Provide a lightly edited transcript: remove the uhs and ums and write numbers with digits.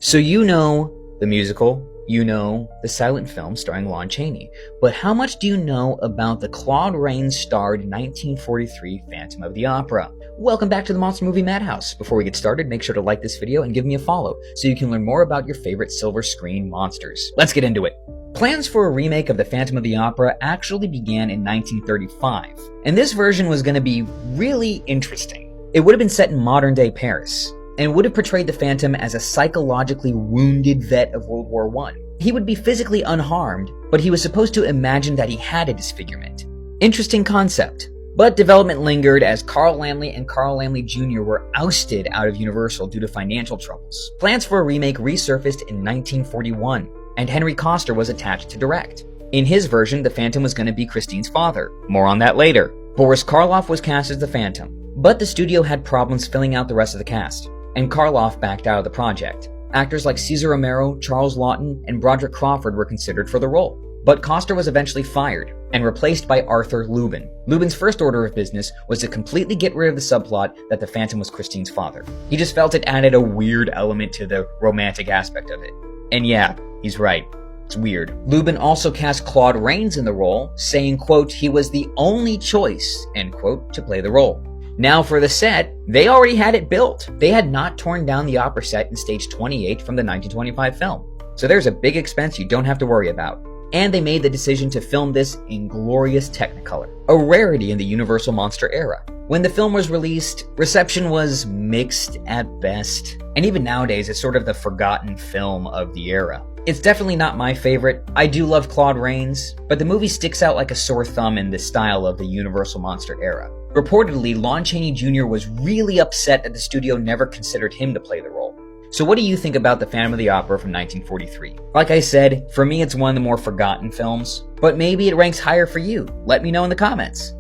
So you know the musical, you know the silent film starring Lon Chaney, but how much do you know about the Claude Rains-starred 1943 Phantom of the Opera? Welcome back to the Monster Movie Madhouse. Before we get started, make sure to like this video and give me a follow so you can learn more about your favorite silver screen monsters. Let's get into it. Plans for a remake of the Phantom of the Opera actually began in 1935, and this version was going to be really interesting. It would have been set in modern-day Paris, and would have portrayed the Phantom as a psychologically wounded vet of World War I. He would be physically unharmed, but he was supposed to imagine that he had a disfigurement. Interesting concept. But development lingered as Carl Laemmle and Carl Laemmle Jr. were ousted out of Universal due to financial troubles. Plans for a remake resurfaced in 1941, and Henry Koster was attached to direct. In his version, the Phantom was going to be Christine's father. More on that later. Boris Karloff was cast as the Phantom, but the studio had problems filling out the rest of the cast, and Karloff backed out of the project. Actors like Cesar Romero, Charles Laughton, and Broderick Crawford were considered for the role, but Koster was eventually fired and replaced by Arthur Lubin. Lubin's first order of business was to completely get rid of the subplot that the Phantom was Christine's father. He just felt it added a weird element to the romantic aspect of it. And yeah, he's right. It's weird. Lubin also cast Claude Rains in the role, saying, quote, he was the only choice, end quote, to play the role. Now for the set, they already had it built. They had not torn down the opera set in stage 28 from the 1925 film. So there's a big expense you don't have to worry about. And they made the decision to film this in glorious Technicolor, a rarity in the Universal Monster era. When the film was released, reception was mixed at best. And even nowadays, it's sort of the forgotten film of the era. It's definitely not my favorite. I do love Claude Rains, but the movie sticks out like a sore thumb in the style of the Universal Monster era. Reportedly, Lon Chaney Jr. was really upset that the studio never considered him to play the role. So what do you think about the Phantom of the Opera from 1943? Like I said, for me it's one of the more forgotten films, but maybe it ranks higher for you. Let me know in the comments.